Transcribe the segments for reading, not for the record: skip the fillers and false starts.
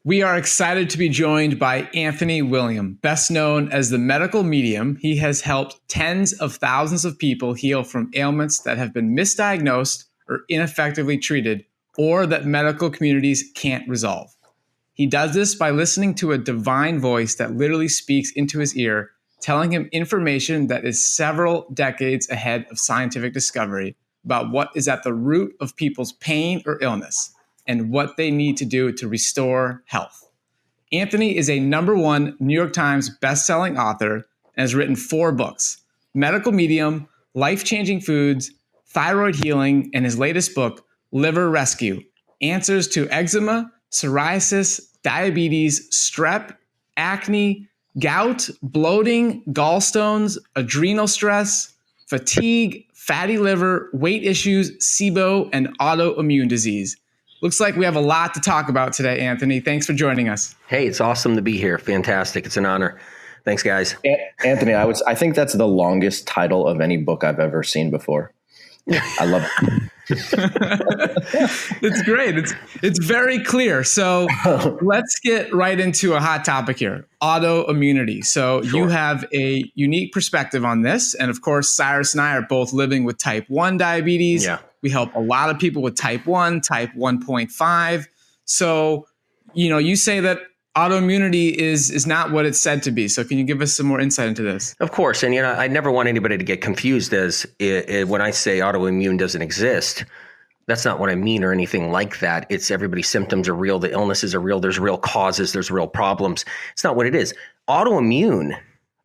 We are excited to be joined by Anthony William, best known as the medical medium. He has helped tens of thousands of people heal from ailments that have been misdiagnosed or ineffectively treated, or that medical communities can't resolve. He does this by listening to a divine voice that literally speaks into his ear, telling him information that is several decades ahead of scientific discovery about what is at the root of people's pain or illness and what they need to do to restore health. Anthony is a #1 New York Times best-selling author and has written 4 books: Medical Medium, Life-Changing Foods, Thyroid Healing, and his latest book, Liver Rescue: Answers to Eczema, Psoriasis, Diabetes, Strep, Acne, Gout, Bloating, Gallstones, Adrenal Stress, Fatigue, Fatty Liver, Weight Issues, SIBO, and Autoimmune Disease. Looks like we have a lot to talk about today, Anthony. Thanks for joining us. Hey, it's awesome to be here. Fantastic. It's an honor. Thanks, guys. Anthony, I think that's the longest title of any book I've ever seen before. I love it. It's great. It's very clear. So let's get right into a hot topic here: autoimmunity. So You have a unique perspective on this. And of course, Cyrus and I are both living with type 1 diabetes. Yeah. We help a lot of people with type 1, type 1.5. So, you say that autoimmunity is not what it's said to be. So can you give us some more insight into this? Of course. And, I never want anybody to get confused as when I say autoimmune doesn't exist. That's not what I mean or anything like that. It's everybody's symptoms are real. The illnesses are real. There's real causes. There's real problems. It's not what it is. Autoimmune,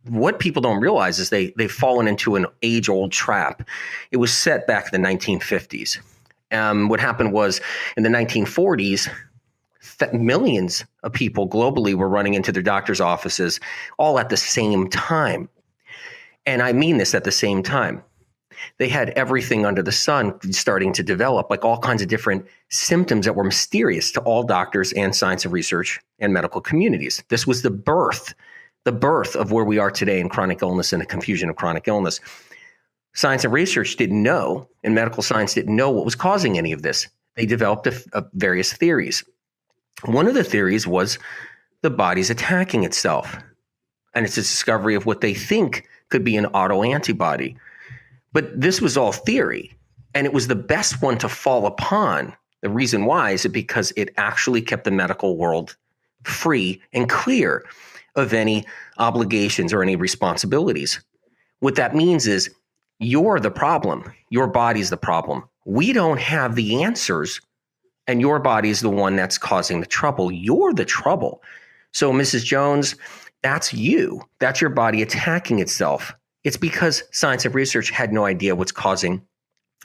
what people don't realize is they've fallen into an age-old trap. It was set back in the 1950s. What happened was in the 1940s, millions of people globally were running into their doctor's offices all at the same time. And I mean this, at the same time. They had everything under the sun starting to develop, like all kinds of different symptoms that were mysterious to all doctors and science and research and medical communities. This was the birth of where we are today in chronic illness and the confusion of chronic illness. Science and research didn't know, and medical science didn't know what was causing any of this. They developed various theories. One of the theories was the body's attacking itself. And it's a discovery of what they think could be an autoantibody. But this was all theory. And it was the best one to fall upon. The reason why is because it actually kept the medical world free and clear of any obligations or any responsibilities. What that means is you're the problem. Your body's the problem. We don't have the answers. And your body is the one that's causing the trouble. You're the trouble. So, Mrs. Jones, that's you. That's your body attacking itself. It's because science and research had no idea what's causing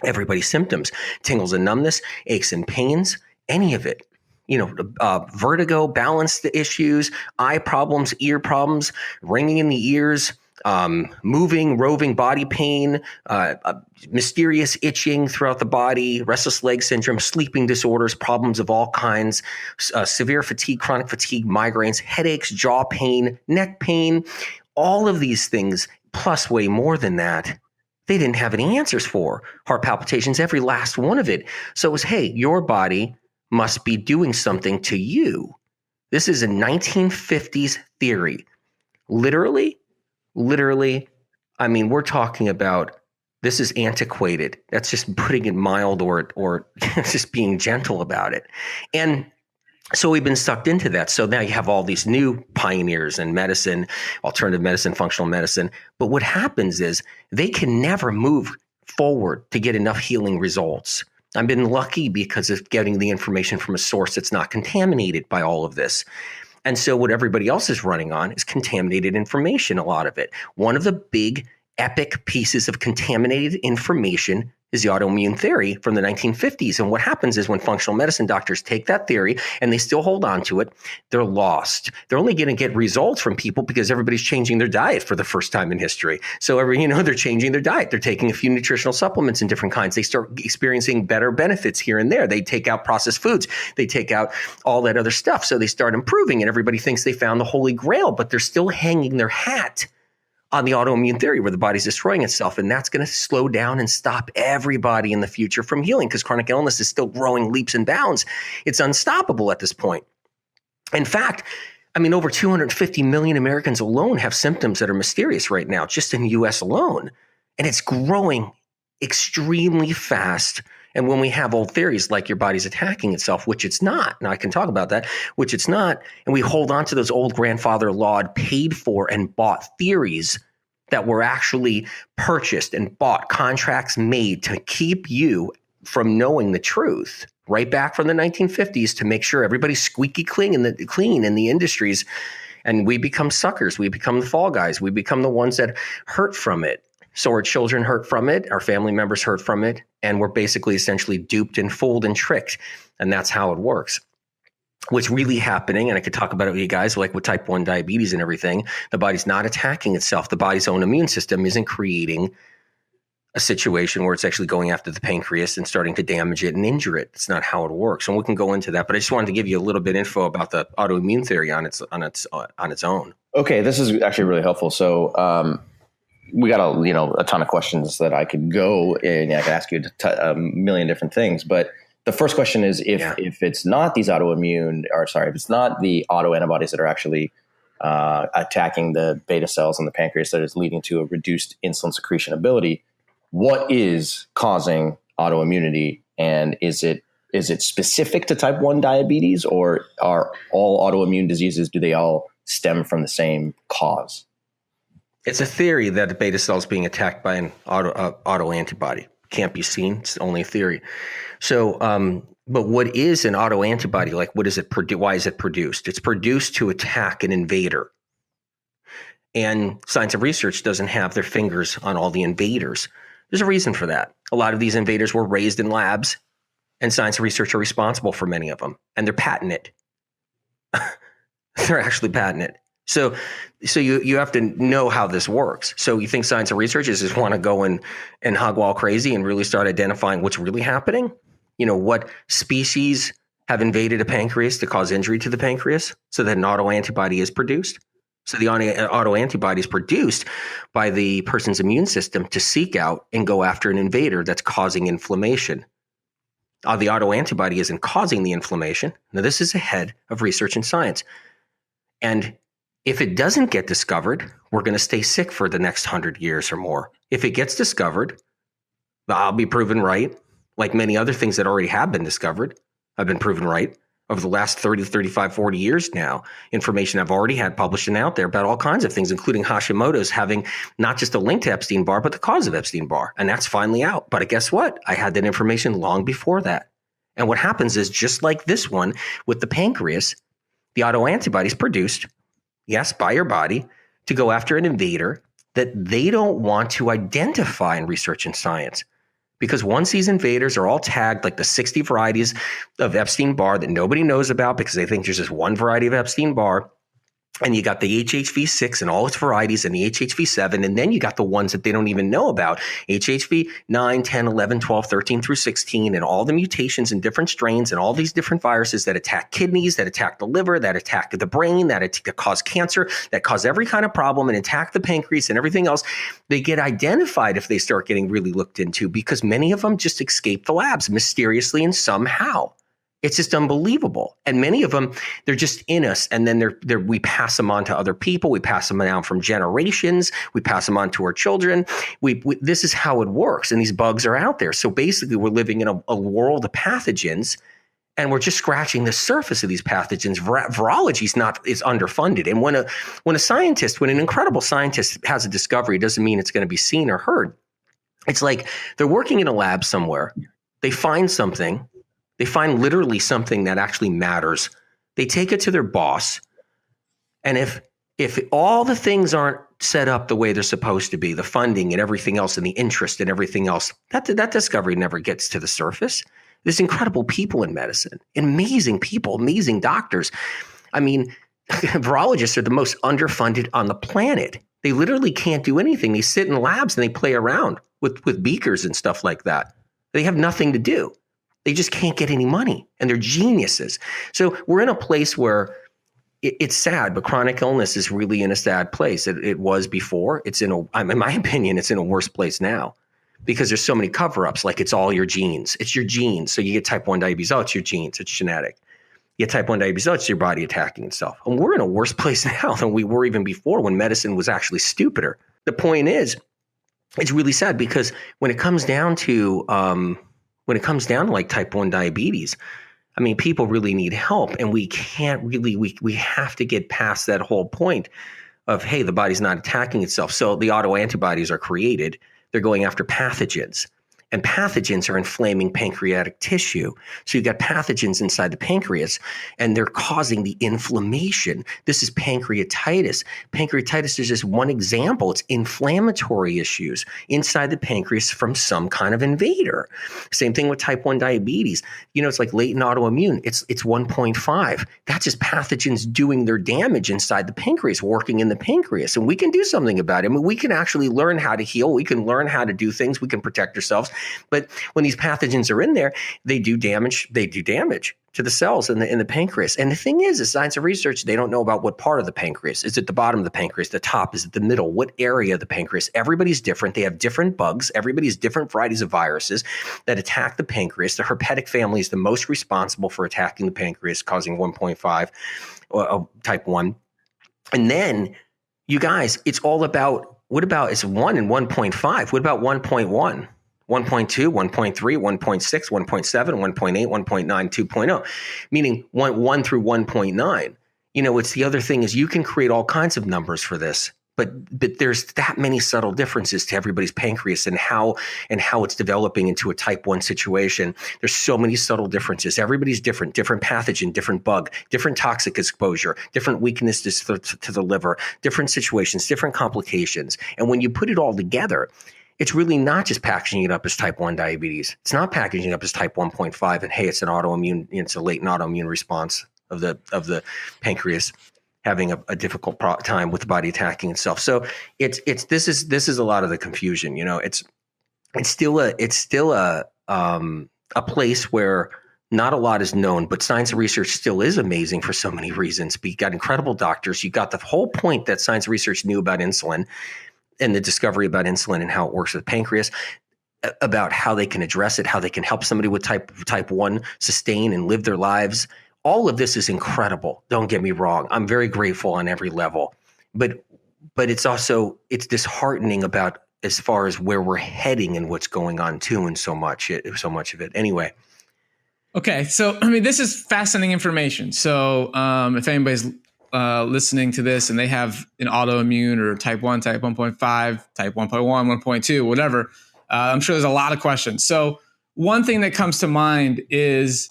everybody's symptoms. Tingles and numbness, aches and pains, any of it. Vertigo, balance issues, eye problems, ear problems, ringing in the ears, moving, roving body pain, mysterious itching throughout the body, restless leg syndrome, sleeping disorders, problems of all kinds, severe fatigue, chronic fatigue, migraines, headaches, jaw pain, neck pain, all of these things, plus way more than that, they didn't have any answers for. Heart palpitations, every last one of it. So it was, hey, your body must be doing something to you. This is a 1950s theory. Literally, I mean, we're talking about, this is antiquated. That's just putting it mild or just being gentle about it. And so we've been sucked into that. So now you have all these new pioneers in medicine, alternative medicine, functional medicine. But what happens is they can never move forward to get enough healing results. I've been lucky because of getting the information from a source that's not contaminated by all of this. And so what everybody else is running on is contaminated information, a lot of it. One of the big epic pieces of contaminated information is the autoimmune theory from the 1950s. And what happens is when functional medicine doctors take that theory and they still hold on to it, they're lost. They're only going to get results from people because everybody's changing their diet for the first time in history. So they're changing their diet. They're taking a few nutritional supplements in different kinds. They start experiencing better benefits here and there. They take out processed foods. They take out all that other stuff. So they start improving and everybody thinks they found the holy grail, but they're still hanging their hat on the autoimmune theory where the body's destroying itself. And that's going to slow down and stop everybody in the future from healing because chronic illness is still growing leaps and bounds. It's unstoppable at this point. In fact, I mean, over 250 million Americans alone have symptoms that are mysterious right now, just in the US alone. And it's growing extremely fast. And when we have old theories like your body's attacking itself, which it's not, now I can talk about that, which it's not, and we hold on to those old grandfather laud, paid for and bought theories that were actually purchased and bought, contracts made to keep you from knowing the truth, right back from the 1950s, to make sure everybody's squeaky clean in the industries. And we become suckers. We become the fall guys. We become the ones that hurt from it. So our children hurt from it. Our family members hurt from it. And we're basically essentially duped and fooled and tricked. And that's how it works. What's really happening, and I could talk about it with you guys, like with type 1 diabetes and everything, the body's not attacking itself. The body's own immune system isn't creating a situation where it's actually going after the pancreas and starting to damage it and injure it. It's not how it works. And we can go into that, but I just wanted to give you a little bit info about the autoimmune theory on its own. Okay, this is actually really helpful. So we got a ton of questions that I could go and I could ask you a million different things. But the first question is if it's not these if it's not the autoantibodies that are actually attacking the beta cells in the pancreas that is leading to a reduced insulin secretion ability, what is causing autoimmunity? And is it specific to type 1 diabetes, or are all autoimmune diseases, do they all stem from the same cause? It's a theory that the beta cell is being attacked by an autoantibody. Can't be seen. It's only a theory. So, but what is an autoantibody? Like, what is it? Why is it produced? It's produced to attack an invader. And science and research doesn't have their fingers on all the invaders. There's a reason for that. A lot of these invaders were raised in labs, and science and research are responsible for many of them. And they're patented. They're actually patented. So you have to know how this works. So you think science and researchers just want to go and hog wall crazy and really start identifying what's really happening? You know, what species have invaded a pancreas to cause injury to the pancreas so that an autoantibody is produced? So the autoantibody is produced by the person's immune system to seek out and go after an invader that's causing inflammation. The autoantibody isn't causing the inflammation. Now, this is ahead of research and science. And if it doesn't get discovered, we're going to stay sick for the next 100 years or more. If it gets discovered, I'll be proven right. Like many other things that already have been discovered, I've been proven right over the last 30, 35, 40 years now. Information I've already had published and out there about all kinds of things, including Hashimoto's having not just a link to Epstein-Barr, but the cause of Epstein-Barr. And that's finally out. But guess what? I had that information long before that. And what happens is, just like this one with the pancreas, the autoantibody is produced, yes, by your body, to go after an invader that they don't want to identify in research and science. Because once these invaders are all tagged like the 60 varieties of Epstein-Barr that nobody knows about because they think there's just one variety of Epstein-Barr, and you got the HHV6 and all its varieties and the HHV7, and then you got the ones that they don't even know about, HHV 9, 10, 11, 12, 13 through 16, and all the mutations and different strains and all these different viruses that attack kidneys, that attack the liver, that attack the brain, that cause cancer, that cause every kind of problem and attack the pancreas and everything else. They get identified if they start getting really looked into, because many of them just escape the labs mysteriously and somehow. It's just unbelievable. And many of them, they're just in us. And then we pass them on to other people. We pass them down from generations. We pass them on to our children. This is how it works. And these bugs are out there. So basically, we're living in a world of pathogens, and we're just scratching the surface of these pathogens. Virology is underfunded. And when an incredible scientist has a discovery, it doesn't mean it's going to be seen or heard. It's like they're working in a lab somewhere. They find something. They find literally something that actually matters. They take it to their boss. And if all the things aren't set up the way they're supposed to be, the funding and everything else and the interest and everything else, that discovery never gets to the surface. There's incredible people in medicine, amazing people, amazing doctors. I mean, virologists are the most underfunded on the planet. They literally can't do anything. They sit in labs and they play around with beakers and stuff like that. They have nothing to do. They just can't get any money, and they're geniuses. So we're in a place where it's sad, but chronic illness is really in a sad place. It was before. In my opinion, it's in a worse place now, because there's so many cover-ups. Like, it's all your genes. It's your genes. So you get type 1 diabetes. Oh, it's your genes. It's genetic. You get type 1 diabetes, it's your body attacking itself. And we're in a worse place now than we were even before, when medicine was actually stupider. The point is, it's really sad, because when it comes down to like type 1 diabetes, I mean, people really need help, and we can't really, we have to get past that whole point of, hey, the body's not attacking itself. So the autoantibodies are created. They're going after pathogens. And pathogens are inflaming pancreatic tissue. So you've got pathogens inside the pancreas, and they're causing the inflammation. This is pancreatitis. Pancreatitis is just one example. It's inflammatory issues inside the pancreas from some kind of invader. Same thing with type 1 diabetes. It's like latent autoimmune. It's 1.5. That's just pathogens doing their damage inside the pancreas, working in the pancreas. And we can do something about it. I mean, we can actually learn how to heal. We can learn how to do things. We can protect ourselves. But when these pathogens are in there, they do damage to the cells in the pancreas. And the thing is science and research, they don't know about what part of the pancreas. Is it the bottom of the pancreas, the top? Is it the middle? What area of the pancreas? Everybody's different. They have different bugs. Everybody's different varieties of viruses that attack the pancreas. The herpetic family is the most responsible for attacking the pancreas, causing 1.5 type 1. And then, you guys, it's all about, what about, it's 1 and 1.5. What about 1.1? 1.2, 1.3, 1.6, 1.7, 1.8, 1.9, 2.0, meaning 1 through 1.9. It's the other thing is you can create all kinds of numbers for this, but there's that many subtle differences to everybody's pancreas and how it's developing into a type 1 situation. There's so many subtle differences. Everybody's different pathogen, different bug, different toxic exposure, different weaknesses to the liver, different situations, different complications. And when you put it all together, it's really not just packaging it up as type 1 diabetes. It's not packaging it up as type 1.5 and, hey, it's an autoimmune, it's a latent autoimmune response of the pancreas having a difficult time with the body attacking itself. So this is a lot of the confusion. It's still a place where not a lot is known, but science and research still is amazing for so many reasons. You got incredible doctors. You got the whole point that science and research knew about insulin, and the discovery about insulin and how it works with pancreas, about how they can address it, how they can help somebody with type 1 sustain and live their lives. All of this is incredible. Don't get me wrong. I'm very grateful on every level. But it's disheartening about as far as where we're heading and what's going on too, and so much of it. Anyway. Okay. So, this is fascinating information. So if anybody's listening to this and they have an autoimmune or type 1, type 1.5, type 1.1, 1.2, whatever, I'm sure there's a lot of questions. So one thing that comes to mind is,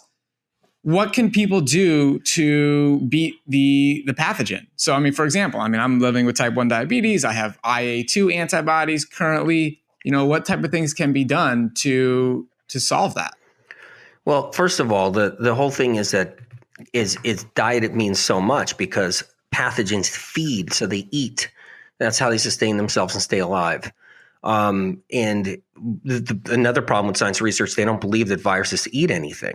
what can people do to beat the pathogen? So, for example, I'm living with type 1 diabetes. I have IA2 antibodies currently. What type of things can be done to solve that? Well, first of all, the whole thing is that is diet. It means so much because pathogens feed, so they eat. That's how they sustain themselves and stay alive. And another problem with science research, they don't believe that viruses eat anything.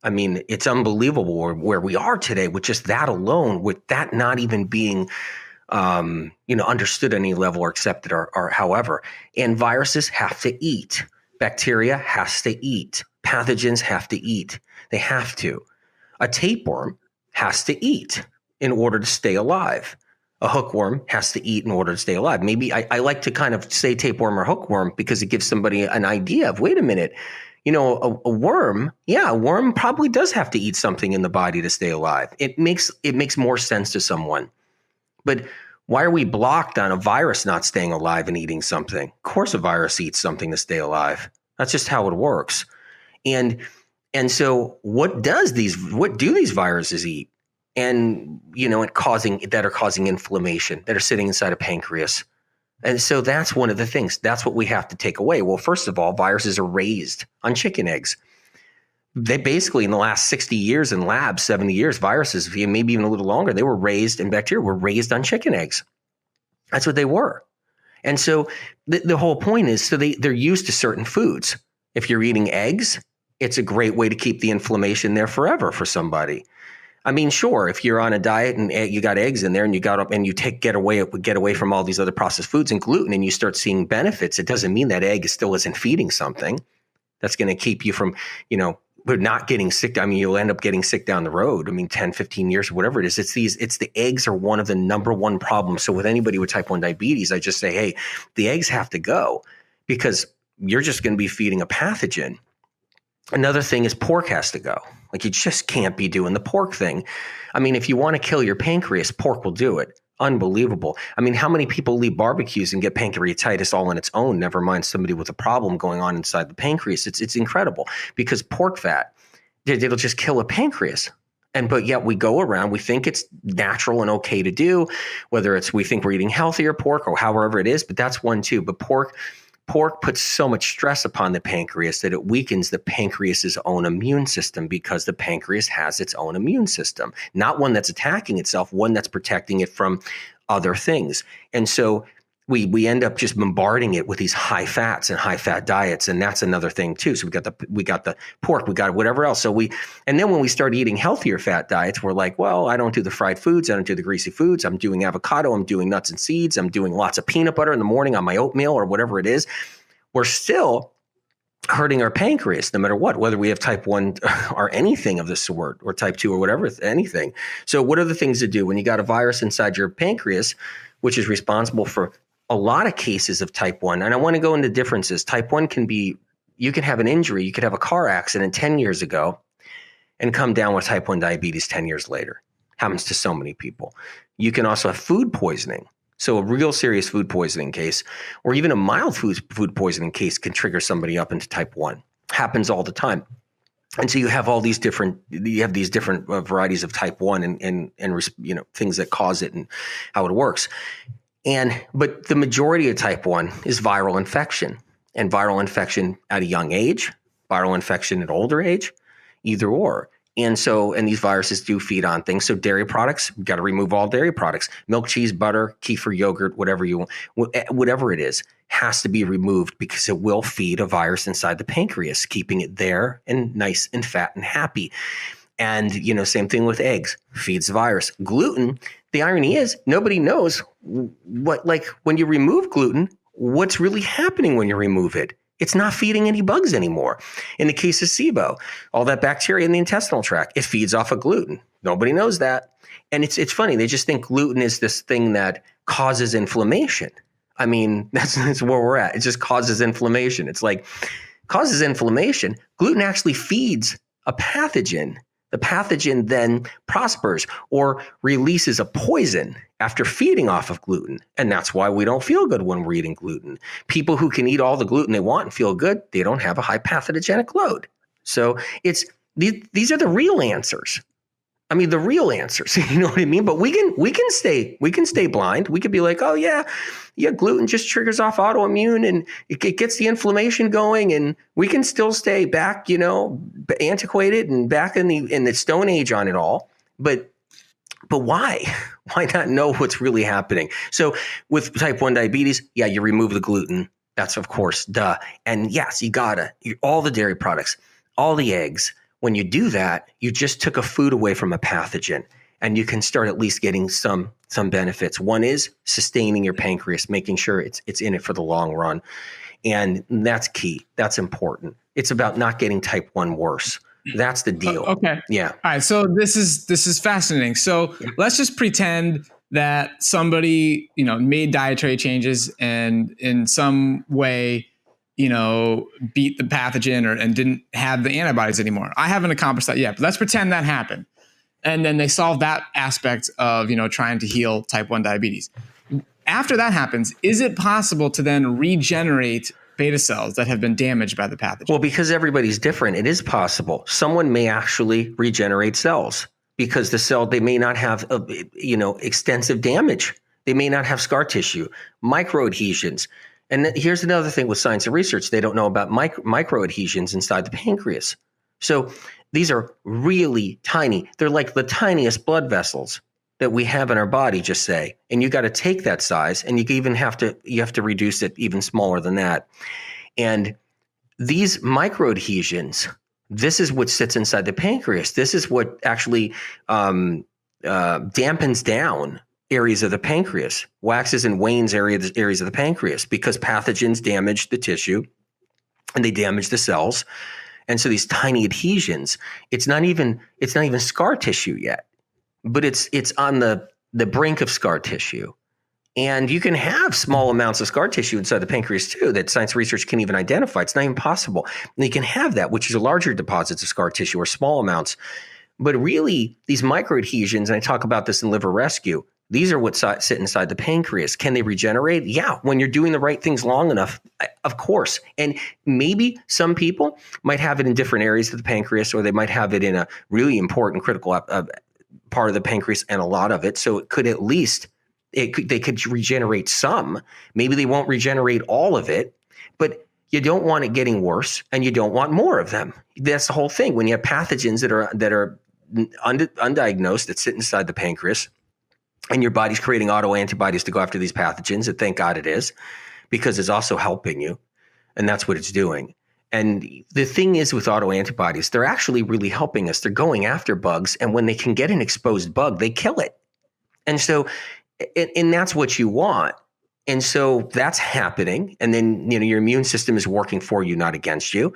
It's unbelievable where we are today with just that alone, with that not even being understood at any level or accepted or however. And viruses have to eat. Bacteria has to eat. Pathogens have to eat. They have to. A tapeworm has to eat in order to stay alive. A hookworm has to eat in order to stay alive. Maybe I like to kind of say tapeworm or hookworm because it gives somebody an idea of, wait a minute, a worm probably does have to eat something in the body to stay alive. It makes more sense to someone. But why are we blocked on a virus not staying alive and eating something? Of course a virus eats something to stay alive. That's just how it works. And so what do these viruses eat? And, that are causing inflammation, that are sitting inside a pancreas. And so that's one of the things. That's what we have to take away. Well, first of all, viruses are raised on chicken eggs. They basically, in the last 60 years in labs, 70 years, viruses, maybe even a little longer, they were raised, and bacteria were raised on chicken eggs. That's what they were. And so the whole point is, so they're used to certain foods. If you're eating eggs, it's a great way to keep the inflammation there forever for somebody. Sure, if you're on a diet and you got eggs in there and you got up and you get away from all these other processed foods and gluten and you start seeing benefits, it doesn't mean that egg still isn't feeding something that's going to keep you from, but not getting sick. I mean, you'll end up getting sick down the road. I mean, 10, 15 years, whatever it is. It's the eggs are one of the number one problems. So with anybody with type 1 diabetes, I just say, hey, the eggs have to go because you're just going to be feeding a pathogen. Another thing is pork has to go. Like, you just can't be doing the pork thing. I mean, if you want to kill your pancreas, pork will do it. Unbelievable. I mean, how many people leave barbecues and get pancreatitis all on its own, never mind somebody with a problem going on inside the pancreas? It's incredible because pork fat, it'll just kill a pancreas. But yet we go around, we think it's natural and okay to do, whether it's we think we're eating healthier pork or however it is, but that's one too. But pork puts so much stress upon the pancreas that it weakens the pancreas's own immune system because the pancreas has its own immune system, not one that's attacking itself, one that's protecting it from other things. And so we end up just bombarding it with these high fats and high fat diets. And that's another thing too. So we got the pork, we got whatever else. And then when we start eating healthier fat diets, we're like, well, I don't do the fried foods. I don't do the greasy foods. I'm doing avocado. I'm doing nuts and seeds. I'm doing lots of peanut butter in the morning on my oatmeal or whatever it is. We're still hurting our pancreas no matter what, whether we have type 1 or anything of the sort, or type 2 or whatever, anything. So what are the things to do when you got a virus inside your pancreas, which is responsible for a lot of cases of type 1. And I want to go into differences. Type 1 can be, you could have an injury, you could have a car accident 10 years ago and come down with type 1 diabetes 10 years later. Happens to so many people. You can also have food poisoning. So a real serious food poisoning case, or even a mild food poisoning case, can trigger somebody up into type 1. Happens all the time. And so you have these different varieties of type 1 and things that cause it and how it works. But the majority of type 1 is viral infection, and viral infection at a young age, viral infection at older age, either or. And these viruses do feed on things. So dairy products, you've got to remove all dairy products. Milk, cheese, butter, kefir, yogurt, whatever you want, whatever it is, has to be removed because it will feed a virus inside the pancreas, keeping it there and nice and fat and happy. And, same thing with eggs, feeds the virus. Gluten, the irony is nobody knows when you remove gluten, what's really happening when you remove it. It's not feeding any bugs anymore. In the case of SIBO, all that bacteria in the intestinal tract, it feeds off of gluten. Nobody knows that. And it's funny. They just think gluten is this thing that causes inflammation. I mean, that's where we're at. It just causes inflammation. It's like causes inflammation. Gluten actually feeds a pathogen. The pathogen then prospers or releases a poison after feeding off of gluten. And that's why we don't feel good when we're eating gluten. People who can eat all the gluten they want and feel good, they don't have a high pathogenic load. So these are the real answers. I mean, the real answers, you know what I mean? But we can stay blind. We could be like, oh yeah, gluten just triggers off autoimmune and it gets the inflammation going, and we can still stay back, antiquated and back in the Stone Age on it all. But why? Why not know what's really happening? So with type 1 diabetes, yeah, you remove the gluten. That's of course, duh. And yes, all the dairy products, all the eggs. When you do that, you just took a food away from a pathogen, and you can start at least getting some benefits. One is sustaining your pancreas, making sure it's in it for the long run. And that's key. That's important. It's about not getting type 1 worse. That's the deal. Okay. Yeah. All right. So this is fascinating. So let's just pretend that somebody, made dietary changes and in some way, beat the pathogen and didn't have the antibodies anymore. I haven't accomplished that yet, but let's pretend that happened. And then they solve that aspect of, trying to heal type 1 diabetes. After that happens, is it possible to then regenerate beta cells that have been damaged by the pathogen? Well, because everybody's different, it is possible. Someone may actually regenerate cells because the cell, they may not have, extensive damage. They may not have scar tissue, microadhesions. And here's another thing with science and research. They don't know about microadhesions inside the pancreas. So these are really tiny. They're like the tiniest blood vessels that we have in our body, just say. And you got to take that size, and you have to reduce it even smaller than that. And these microadhesions, this is what sits inside the pancreas. This is what actually dampens down areas of the pancreas, waxes and wanes areas of the pancreas, because pathogens damage the tissue and they damage the cells. And so these tiny adhesions, it's not even scar tissue yet, but it's on the brink of scar tissue. And you can have small amounts of scar tissue inside the pancreas too that science research can even identify. It's not even possible. And you can have that, which is larger deposits of scar tissue or small amounts. But really, these microadhesions, and I talk about this in Liver Rescue, these are what sit inside the pancreas. Can they regenerate? Yeah, when you're doing the right things long enough, of course. And maybe some people might have it in different areas of the pancreas, or they might have it in a really important critical part of the pancreas and a lot of it. So it could at least they could regenerate some. Maybe they won't regenerate all of it, but you don't want it getting worse, and you don't want more of them. That's the whole thing. When you have pathogens that are undiagnosed that sit inside the pancreas, and your body's creating autoantibodies to go after these pathogens, and thank God it is, because it's also helping you, and that's what it's doing. And the thing is with autoantibodies, they're actually really helping us. They're going after bugs, and when they can get an exposed bug, they kill it. And so, and that's what you want. And so that's happening. And then, your immune system is working for you, not against you.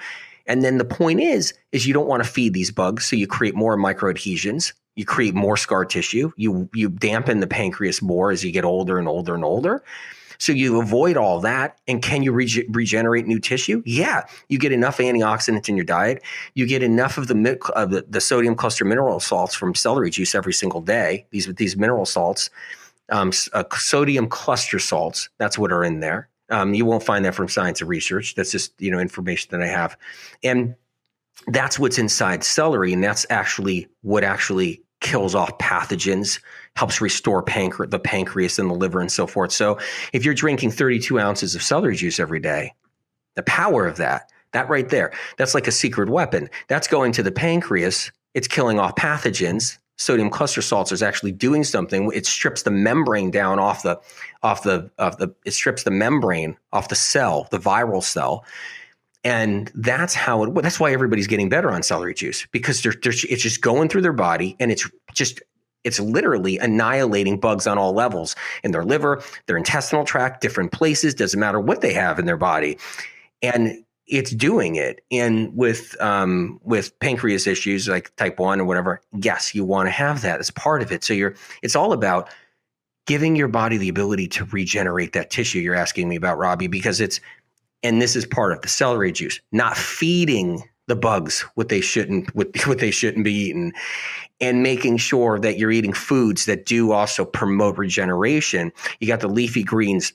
And then the point is you don't want to feed these bugs. So you create more microadhesions. You create more scar tissue. You dampen the pancreas more as you get older and older and older. So you avoid all that. And can you regenerate new tissue? Yeah. You get enough antioxidants in your diet. You get enough of the sodium cluster mineral salts from celery juice every single day. These mineral salts, sodium cluster salts, that's what are in there. You won't find that from science or research. That's just, information that I have. And that's what's inside celery. And that's actually what kills off pathogens, helps restore the pancreas and the liver and so forth. So if you're drinking 32 ounces of celery juice every day, the power of that right there, that's like a secret weapon. That's going to the pancreas. It's killing off pathogens. Sodium cluster salts is actually doing something. It strips the membrane down it strips the membrane off the cell, the viral cell. And that's why everybody's getting better on celery juice, because it's just going through their body, and it's literally annihilating bugs on all levels in their liver, their intestinal tract, different places, doesn't matter what they have in their body. And it's doing it. And with pancreas issues like type 1 or whatever, yes, you want to have that as part of it. So it's all about giving your body the ability to regenerate that tissue you're asking me about, Robbie, because and this is part of the celery juice, not feeding the bugs what they shouldn't be eating, and making sure that you're eating foods that do also promote regeneration. You got the leafy greens,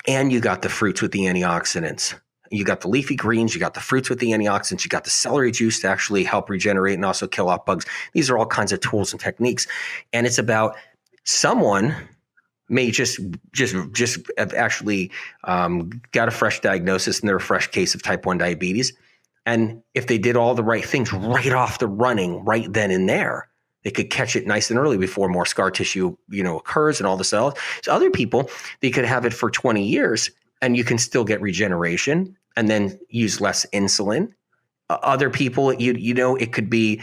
and you got the fruits with the antioxidants. You got the leafy greens, you got the fruits with the antioxidants, you got the celery juice to actually help regenerate and also kill off bugs. These are all kinds of tools and techniques. And it's about someone may just have actually got a fresh diagnosis, and they're a fresh case of type 1 diabetes. And if they did all the right things right off the running, right then and there, they could catch it nice and early before more scar tissue, occurs and all the cells. So other people, they could have it for 20 years, and you can still get regeneration and then use less insulin. Other people, it could be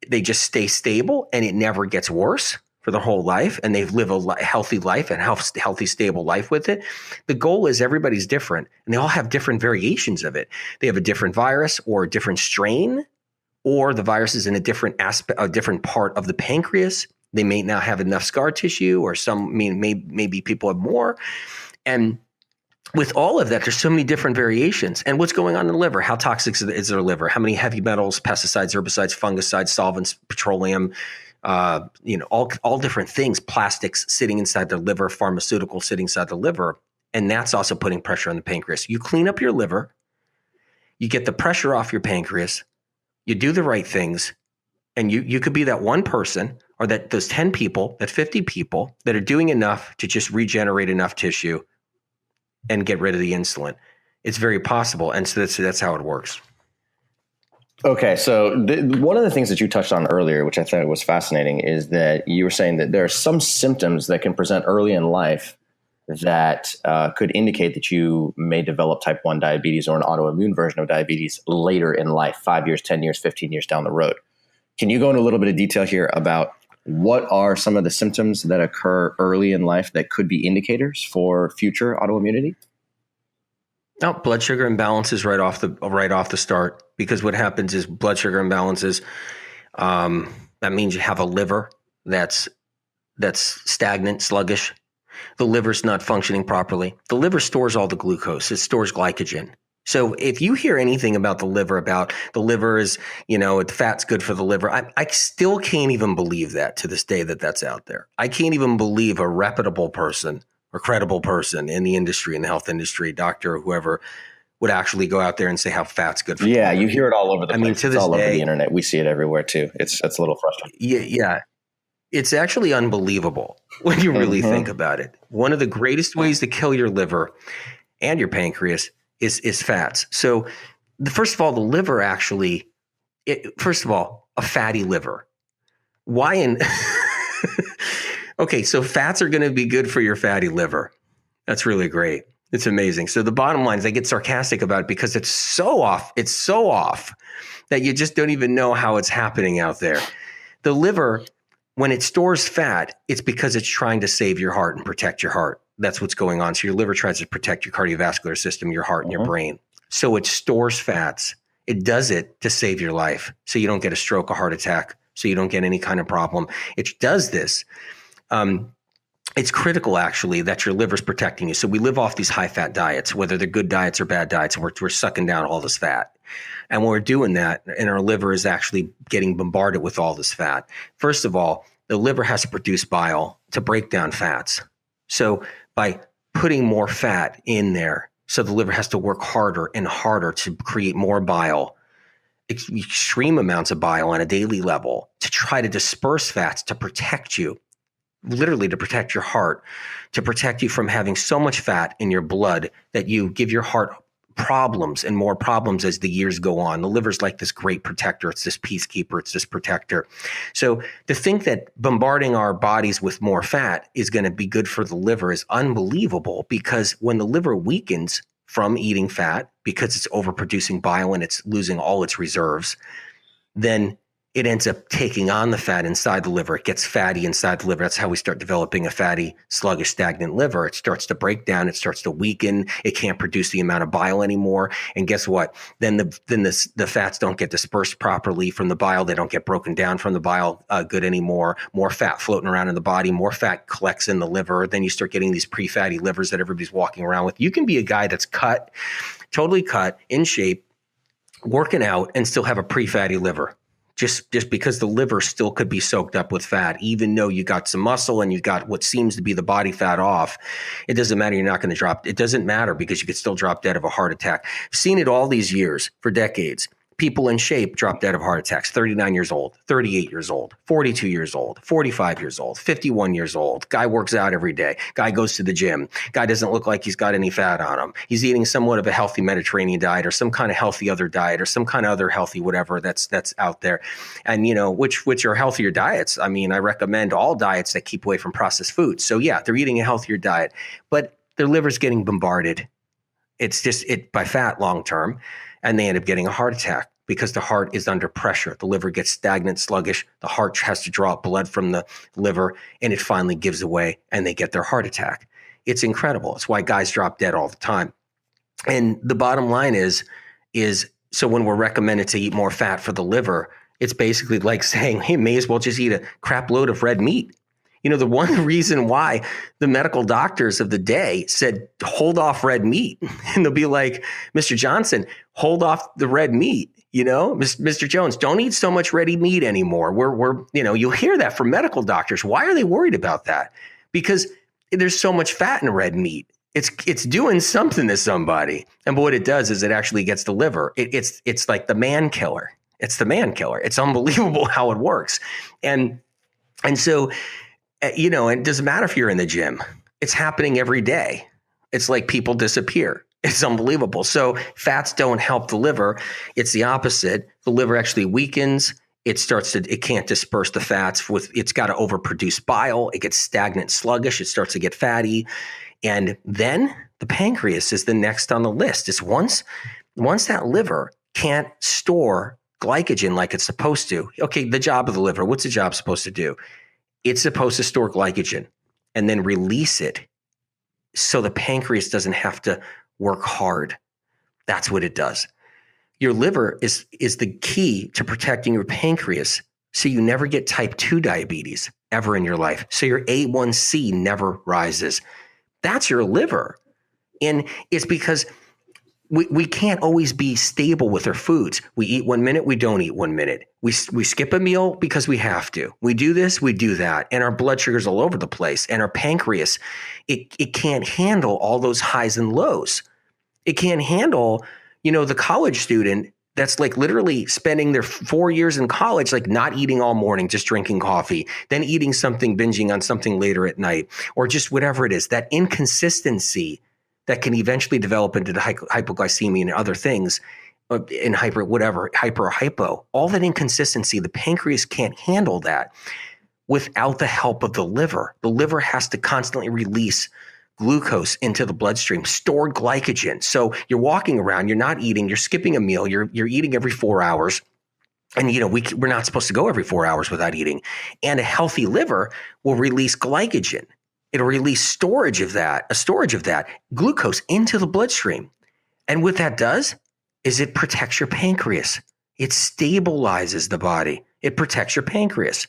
they just stay stable and it never gets worse for their whole life, and they live a healthy life and healthy, stable life with it. The goal is everybody's different, and they all have different variations of it. They have a different virus or a different strain, or the virus is in a different part of the pancreas. They may not have enough scar tissue, or maybe people have more. And with all of that, there's so many different variations. And what's going on in the liver? How toxic is their liver? How many heavy metals, pesticides, herbicides, fungicides, solvents, petroleum, all different things, plastics sitting inside the liver, pharmaceuticals sitting inside the liver. And that's also putting pressure on the pancreas. You clean up your liver, you get the pressure off your pancreas, you do the right things, and you could be that one person, or those 10 people, that 50 people that are doing enough to just regenerate enough tissue and get rid of the insulin. It's very possible. And so that's how it works. Okay, so one of the things that you touched on earlier, which I thought was fascinating, is that you were saying that there are some symptoms that can present early in life that could indicate that you may develop type 1 diabetes or an autoimmune version of diabetes later in life, 5 years, 10 years, 15 years down the road. Can you go into a little bit of detail here about what are some of the symptoms that occur early in life that could be indicators for future autoimmunity? No, blood sugar imbalances right off the start, because what happens is blood sugar imbalances. That means you have a liver that's stagnant, sluggish. The liver's not functioning properly. The liver stores all the glucose. It stores glycogen. So if you hear anything about the liver is, the fat's good for the liver, I still can't even believe that to this day that's out there. I can't even believe a reputable person or credible person in the industry, in the health industry, doctor or whoever, would actually go out there and say how fat's good for the liver. You hear it all over the place. I mean, to this all day, over the internet. We see it everywhere too. It's a little frustrating. Yeah. It's actually unbelievable when you really think about it. One of the greatest ways to kill your liver and your pancreas is fats. So first of all, the liver actually, a fatty liver. Why okay, so fats are going to be good for your fatty liver. That's really great. It's amazing. So the bottom line is I get sarcastic about it because it's so off. It's so off that you just don't even know how it's happening out there. The liver, when it stores fat, it's because it's trying to save your heart and protect your heart. That's what's going on. So your liver tries to protect your cardiovascular system, your heart, and your brain. So it stores fats. It does it to save your life, so you don't get a stroke, a heart attack, so you don't get any kind of problem. It does this. It's critical, actually, that your liver's protecting you. So we live off these high-fat diets, whether they're good diets or bad diets, and we're sucking down all this fat. And when we're doing that, and our liver is actually getting bombarded with all this fat, first of all, the liver has to produce bile to break down fats. So by putting more fat in there, so the liver has to work harder and harder to create more bile, extreme amounts of bile on a daily level, to try to disperse fats to protect you. Literally to protect your heart, to protect you from having so much fat in your blood that you give your heart problems and more problems as the years go on. The liver's like this great protector. It's this peacekeeper. It's this protector. So to think that bombarding our bodies with more fat is going to be good for the liver is unbelievable, because when the liver weakens from eating fat because it's overproducing bile and it's losing all its reserves, then it ends up taking on the fat inside the liver. It gets fatty inside the liver. That's how we start developing a fatty, sluggish, stagnant liver. It starts to break down. It starts to weaken. It can't produce the amount of bile anymore. And guess what? Then the fats don't get dispersed properly from the bile. They don't get broken down from the bile good anymore. More fat floating around in the body. More fat collects in the liver. Then you start getting these pre-fatty livers that everybody's walking around with. You can be a guy that's cut, totally cut, in shape, working out, and still have a pre-fatty liver. Just because the liver still could be soaked up with fat, even though you got some muscle and you got what seems to be the body fat off, it doesn't matter. You're not going to drop. It doesn't matter, because you could still drop dead of a heart attack. I've seen it all these years, for decades. People in shape drop dead of heart attacks, 39 years old, 38 years old, 42 years old, 45 years old, 51 years old. Guy works out every day. Guy goes to the gym. Guy doesn't look like he's got any fat on him. He's eating somewhat of a healthy Mediterranean diet, or some kind of healthy other diet, or some kind of other healthy whatever that's out there. And, which are healthier diets. I mean, I recommend all diets that keep away from processed foods. So yeah, they're eating a healthier diet, but their liver's getting bombarded. It's just by fat long term. And they end up getting a heart attack because the heart is under pressure. The liver gets stagnant, sluggish. The heart has to draw up blood from the liver, and it finally gives away, and they get their heart attack. It's incredible. It's why guys drop dead all the time. And the bottom line is so when we're recommended to eat more fat for the liver, it's basically like saying, hey, may as well just eat a crap load of red meat. The one reason why the medical doctors of the day said, hold off red meat, and they'll be like, Mr. Johnson, hold off the red meat. Mr. Jones, don't eat so much red meat anymore. You'll hear that from medical doctors. Why are they worried about that? Because there's so much fat in red meat. It's doing something to somebody. And what it does is it actually gets the liver. It's like the man killer. It's the man killer. It's unbelievable how it works. And so, it doesn't matter if you're in the gym. It's happening every day. It's like people disappear. It's unbelievable. So fats don't help the liver. It's the opposite. The liver actually weakens. It can't disperse the fats it's got to overproduce bile. It gets stagnant, sluggish. It starts to get fatty. And then the pancreas is the next on the list. It's once that liver can't store glycogen like it's supposed to. Okay, the job of the liver, what's the job supposed to do? It's supposed to store glycogen and then release it so the pancreas doesn't have to work hard That's what it does. Your liver is the key to protecting your pancreas, so you never get type 2 diabetes ever in your life. So your A1C never rises. That's your liver. And it's because we can't always be stable with our foods. We eat 1 minute, we don't eat 1 minute. We skip a meal because we have to. We do this, we do that. And our blood sugar's all over the place. And our pancreas, it can't handle all those highs and lows. It can't handle, the college student that's like literally spending their 4 years in college, like not eating all morning, just drinking coffee, then eating something, binging on something later at night, or just whatever it is. That inconsistency that can eventually develop into the hypoglycemia and other things in hyper or hypo, all that inconsistency, the pancreas can't handle that without the help of the liver. The liver has to constantly release glucose into the bloodstream, stored glycogen. So you're walking around, you're not eating, you're skipping a meal, you're eating every 4 hours. And, we're not supposed to go every 4 hours without eating. And a healthy liver will release glycogen. It'll release a storage of that glucose into the bloodstream. And what that does is it protects your pancreas. It stabilizes the body. It protects your pancreas.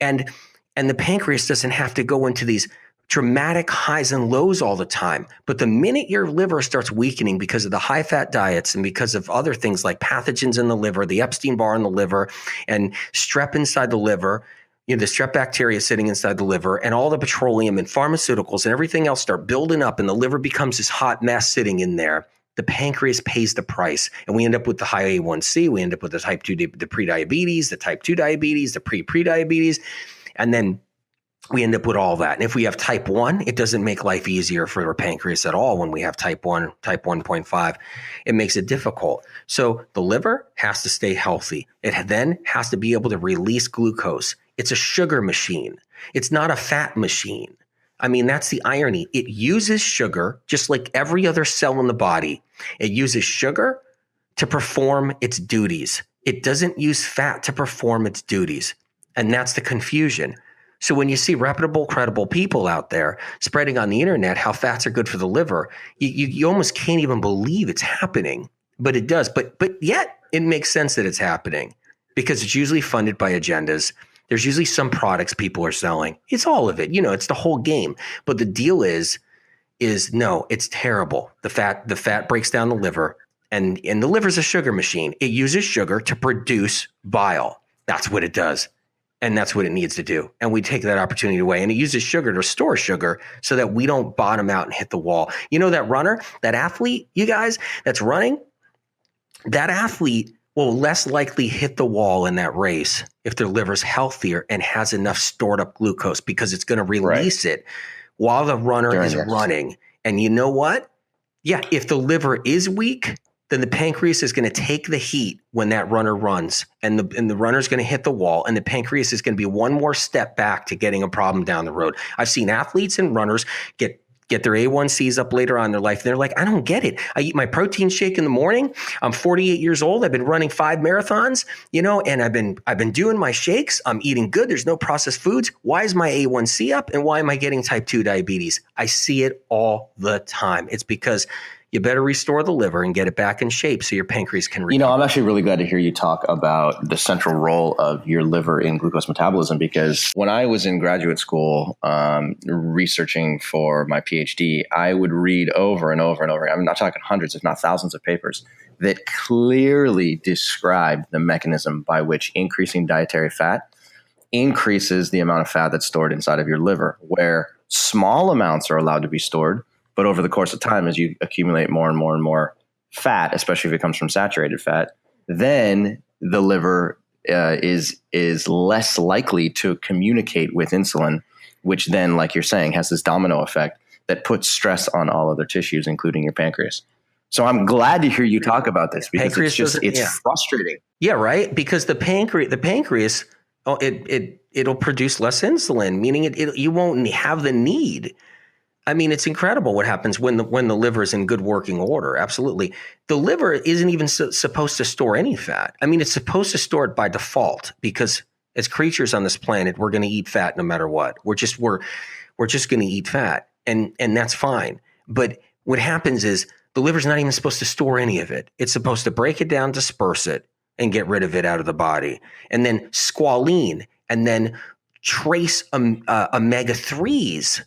And the pancreas doesn't have to go into these dramatic highs and lows all the time. But the minute your liver starts weakening because of the high fat diets and because of other things like pathogens in the liver, the Epstein-Barr in the liver, and strep inside the liver, the strep bacteria sitting inside the liver, and all the petroleum and pharmaceuticals and everything else start building up, and the liver becomes this hot mess sitting in there, the pancreas pays the price. And we end up with the high A1C. We end up with the type 2, the prediabetes, the type 2 diabetes, the pre-diabetes. And then we end up with all that. And if we have type 1, it doesn't make life easier for our pancreas at all when we have type 1, type 1.5. It makes it difficult. So the liver has to stay healthy. It then has to be able to release glucose. It's a sugar machine. It's not a fat machine. I mean, that's the irony. It uses sugar just like every other cell in the body. It uses sugar to perform its duties. It doesn't use fat to perform its duties. And that's the confusion. So when you see reputable, credible people out there spreading on the internet how fats are good for the liver, you almost can't even believe it's happening. But it does. But yet it makes sense that it's happening because it's usually funded by agendas. There's usually some products people are selling. It's all of it. It's the whole game. But the deal is no, it's terrible. The fat breaks down the liver, and the liver's a sugar machine. It uses sugar to produce bile. That's what it does. And that's what it needs to do. And we take that opportunity away. And it uses sugar to store sugar so that we don't bottom out and hit the wall. That runner, that athlete, you guys, that's running, that athlete will less likely hit the wall in that race if their liver's healthier and has enough stored up glucose, because it's going to release it while the runner is running. And you know what? Yeah, if the liver is weak, then the pancreas is going to take the heat when that runner runs, and the runner's going to hit the wall, and the pancreas is going to be one more step back to getting a problem down the road. I've seen athletes and runners get their A1Cs up later on in their life. And they're like, I don't get it. I eat my protein shake in the morning. I'm 48 years old. I've been running 5 marathons, and I've been doing my shakes. I'm eating good. There's no processed foods. Why is my A1C up? And why am I getting type 2 diabetes? I see it all the time. It's because you better restore the liver and get it back in shape so your pancreas can recover. I'm actually really glad to hear you talk about the central role of your liver in glucose metabolism, because when I was in graduate school researching for my PhD, I would read over and over and over. I'm not talking hundreds, if not thousands of papers that clearly describe the mechanism by which increasing dietary fat increases the amount of fat that's stored inside of your liver, where small amounts are allowed to be stored. But over the course of time, as you accumulate more and more and more fat, especially if it comes from saturated fat, then the liver is less likely to communicate with insulin, which then, like you're saying, has this domino effect that puts stress on all other tissues, including your pancreas. So I'm glad to hear you talk about this, because it's frustrating. Yeah, right. Because the pancreas, it'll produce less insulin, meaning you won't have the need. I mean, it's incredible what happens when the liver is in good working order. Absolutely. The liver isn't even supposed to store any fat. I mean, it's supposed to store it by default, because as creatures on this planet, we're going to eat fat no matter what. We're just going to eat fat, and that's fine. But what happens is The liver's not even supposed to store any of it. It's supposed to break it down, disperse it, and get rid of it out of the body. And then squalene, and then trace omega-3s.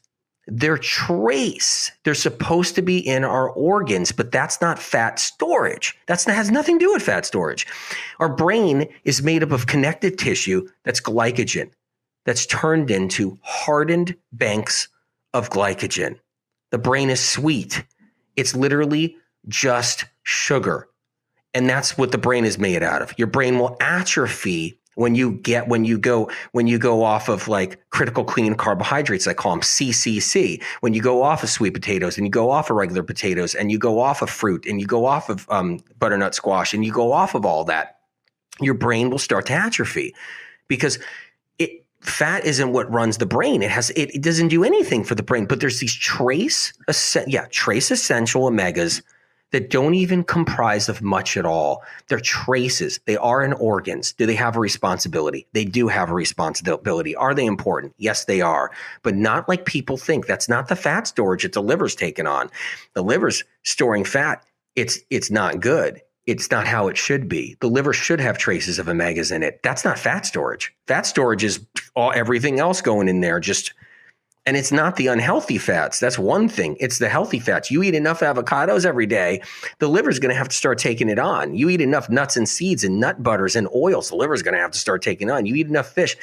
They're trace. They're supposed to be in our organs, but that's not fat storage. That has nothing to do with fat storage. Our brain is made up of connective tissue that's glycogen, that's turned into hardened banks of glycogen. The brain is sweet. It's literally just sugar. And that's what the brain is made out of. Your brain will atrophy when you go off of like critical clean carbohydrates. I call them CCC. When you go off of sweet potatoes and you go off of regular potatoes and you go off of fruit and you go off of butternut squash and you go off of all that, your brain will start to atrophy because fat isn't what runs the brain. It doesn't do anything for the brain, but there's these trace essential omegas that don't even comprise of much at all. They're traces. They are in organs. Do they have a responsibility? They do have a responsibility. Are they important? Yes, they are, but not like people think. That's not the fat storage that the liver's taken on. The liver's storing fat. It's not good. It's not how it should be. The liver should have traces of omegas in it. That's not fat storage. Fat storage is everything else going in there. And it's not the unhealthy fats. That's one thing. It's the healthy fats. You eat enough avocados every day, the liver's going to have to start taking it on. You eat enough nuts and seeds and nut butters and oils, the liver's going to have to start taking on. You eat enough fish.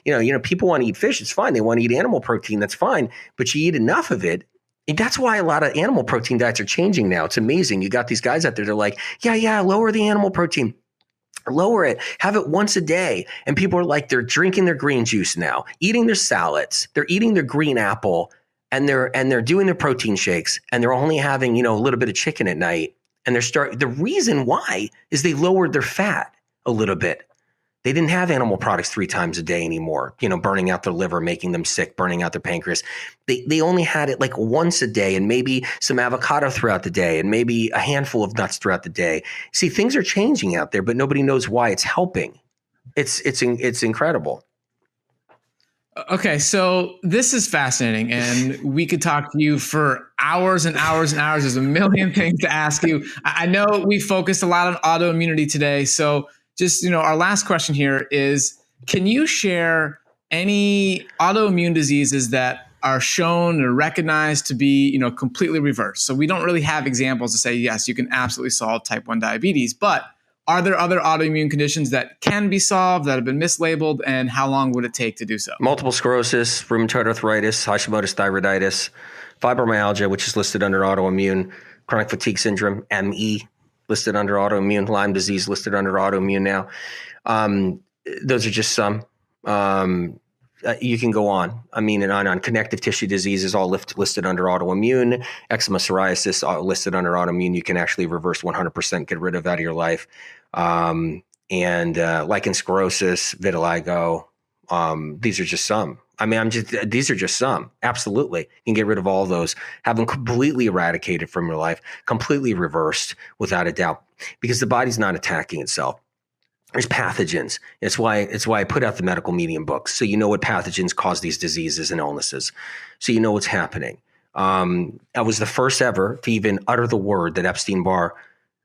You know, people want to eat fish. It's fine. They want to eat animal protein. That's fine. But you eat enough of it. And that's why a lot of animal protein diets are changing now. It's amazing. You got these guys out there. They're like, yeah, lower the animal protein. Lower it. Have it once a day. And people are like, they're drinking their green juice now, eating their salads. They're eating their green apple, and they're doing their protein shakes, and they're only having, a little bit of chicken at night. And the reason why is they lowered their fat a little bit. They didn't have animal products 3 times a day anymore, burning out their liver, making them sick, burning out their pancreas. They only had it like once a day, and maybe some avocado throughout the day, and maybe a handful of nuts throughout the day. See, things are changing out there, but nobody knows why it's helping. It's incredible. Okay, so this is fascinating, and we could talk to you for hours and hours and hours. There's a million things to ask you. I know we focused a lot on autoimmunity today, so just, our last question here is, can you share any autoimmune diseases that are shown or recognized to be, completely reversed? So we don't really have examples to say, yes, you can absolutely solve type 1 diabetes, but are there other autoimmune conditions that can be solved, that have been mislabeled, and how long would it take to do so? Multiple sclerosis, rheumatoid arthritis, Hashimoto's thyroiditis, fibromyalgia, which is listed under autoimmune, chronic fatigue syndrome, ME, listed under autoimmune, Lyme disease listed under autoimmune now. Those are just some. You can go on. And on. Connective tissue disease is all listed under autoimmune. Eczema, psoriasis listed under autoimmune. You can actually reverse 100%, get rid of out of your life. And lichen sclerosis, vitiligo. These are just some. These are just some. Absolutely. You can get rid of all those, have them completely eradicated from your life, completely reversed without a doubt, because the body's not attacking itself. There's pathogens. It's why I put out the medical medium books. So you know what pathogens cause these diseases and illnesses. So you know what's happening. I was the first ever to even utter the word that Epstein-Barr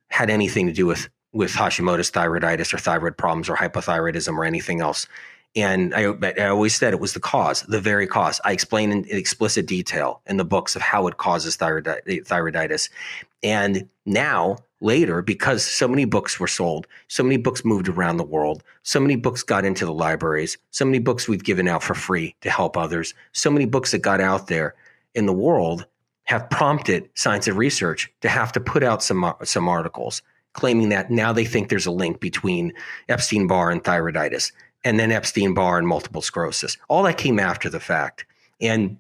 had anything to do with Hashimoto's thyroiditis or thyroid problems or hypothyroidism or anything else. And I always said it was the cause, the very cause. I explain in explicit detail in the books of how it causes thyroiditis. And now, later, because so many books were sold, so many books moved around the world, so many books got into the libraries, so many books we've given out for free to help others, so many books that got out there in the world have prompted science and research to have to put out some articles claiming that now they think there's a link between Epstein-Barr and thyroiditis, and then Epstein-Barr and multiple sclerosis. All that came after the fact. And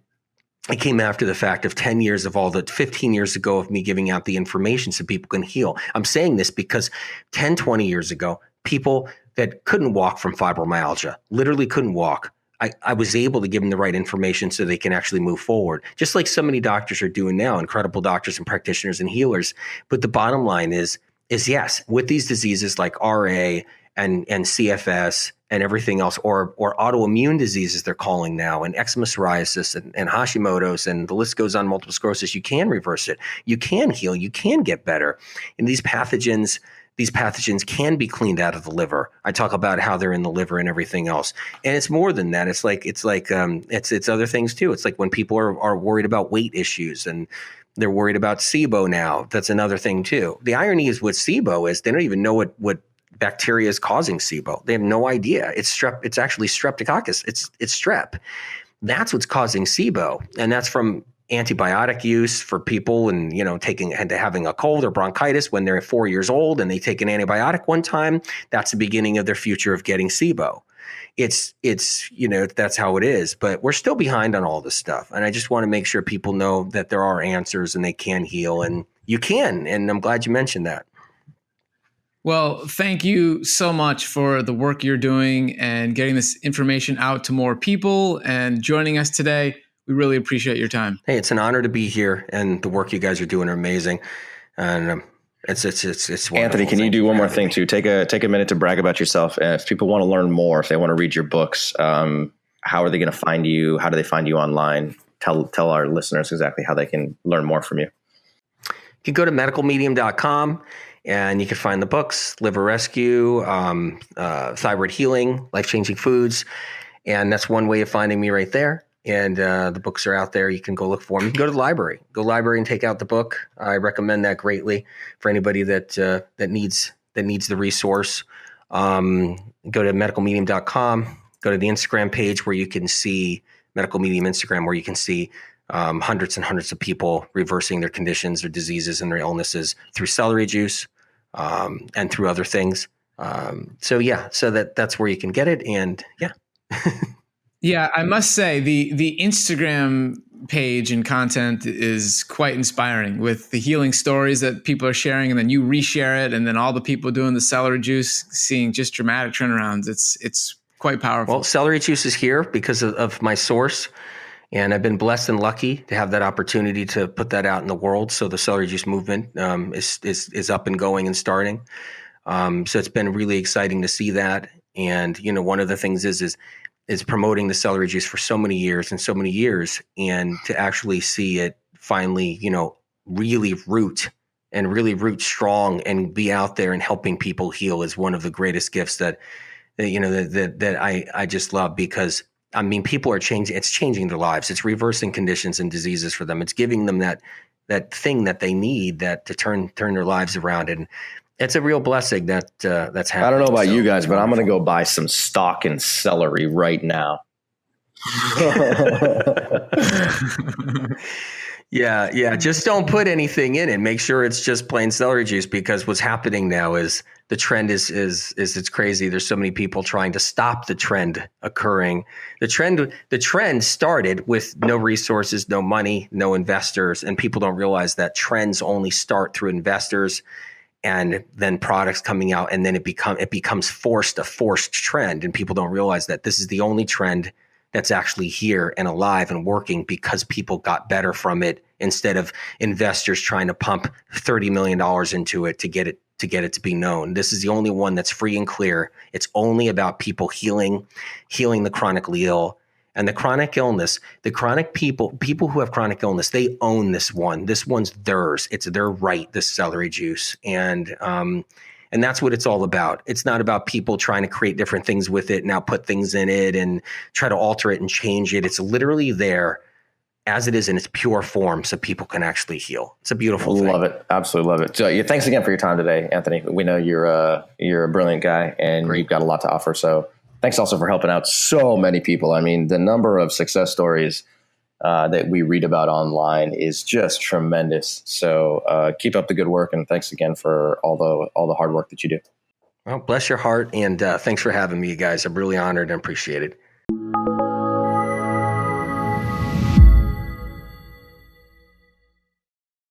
it came after the fact of 10 years of 15 years ago of me giving out the information so people can heal. I'm saying this because 10, 20 years ago, people that couldn't walk from fibromyalgia, literally couldn't walk, I was able to give them the right information so they can actually move forward, just like so many doctors are doing now, incredible doctors and practitioners and healers. But the bottom line is yes, with these diseases like RA and CFS and everything else, or autoimmune diseases they're calling now, and eczema, psoriasis, and Hashimoto's, and the list goes on, multiple sclerosis, you can reverse it. You can heal. You can get better. And these pathogens can be cleaned out of the liver. I talk about how they're in the liver and everything else. And it's more than that. It's other things too. It's like when people are worried about weight issues and they're worried about SIBO now. That's another thing too. The irony is with SIBO is they don't even know what bacteria is causing SIBO. They have no idea. It's strep. It's actually streptococcus. It's strep. That's what's causing SIBO. And that's from antibiotic use for people and, having a cold or bronchitis when they're 4 years old and they take an antibiotic one time. That's the beginning of their future of getting SIBO. It's that's how it is, but we're still behind on all this stuff. And I just want to make sure people know that there are answers and they can heal, and you can. And I'm glad you mentioned that. Well, thank you so much for the work you're doing and getting this information out to more people and joining us today. We really appreciate your time. Hey, it's an honor to be here, and the work you guys are doing are amazing. And it's wonderful. Anthony, can you do one more thing too? Take a minute to brag about yourself. If people want to learn more, if they want to read your books, how are they going to find you? How do they find you online? Tell our listeners exactly how they can learn more from you. You can go to medicalmedium.com and you can find the books, Liver Rescue, Thyroid Healing, Life-Changing Foods. And that's one way of finding me right there. And the books are out there. You can go look for them. You can go to the library. Go to the library and take out the book. I recommend that greatly for anybody that needs the resource. Go to medicalmedium.com. Go to the Instagram page where you can see Medical Medium Instagram, where you can see hundreds and hundreds of people reversing their conditions, their diseases, and their illnesses through celery juice and through other things. So that's where you can get it. And yeah. Yeah, I must say the Instagram page and content is quite inspiring with the healing stories that people are sharing, and then you reshare it, and then all the people doing the celery juice seeing just dramatic turnarounds. It's quite powerful. Well, celery juice is here because of my source, and I've been blessed and lucky to have that opportunity to put that out in the world. So the celery juice movement is up and going and starting. So it's been really exciting to see that. And one of the things is promoting the celery juice for so many years, and to actually see it finally, really root strong and be out there and helping people heal is one of the greatest gifts that I just love, because I mean, people are changing. It's changing their lives. It's reversing conditions and diseases for them. It's giving them that thing that they need to turn their lives around. And it's a real blessing that's happening. I don't know about you guys, but I'm going to go buy some stock in celery right now. Yeah. Just don't put anything in it. Make sure it's just plain celery juice, because what's happening now is the trend is it's crazy. There's so many people trying to stop the trend occurring. The trend started with no resources, no money, no investors, and people don't realize that trends only start through investors and then products coming out, and then it becomes a forced trend, and people don't realize that this is the only trend that's actually here and alive and working because people got better from it, instead of investors trying to pump $30 million into it to get it to be known. This is the only one that's free and clear. It's only about people healing the chronically ill. And the chronic illness, the chronic people who have chronic illness, they own this one. This one's theirs. It's their right, this celery juice. And that's what it's all about. It's not about people trying to create different things with it, now put things in it and try to alter it and change it. It's literally there as it is in its pure form, so people can actually heal. It's a beautiful thing. Love it. Absolutely love it. So thanks again for your time today, Anthony. We know you're a brilliant guy, and You've got a lot to offer. So thanks also for helping out so many people. I mean, the number of success stories that we read about online is just tremendous. So keep up the good work, and thanks again for all the hard work that you do. Well, bless your heart, and thanks for having me, you guys. I'm really honored and appreciate it.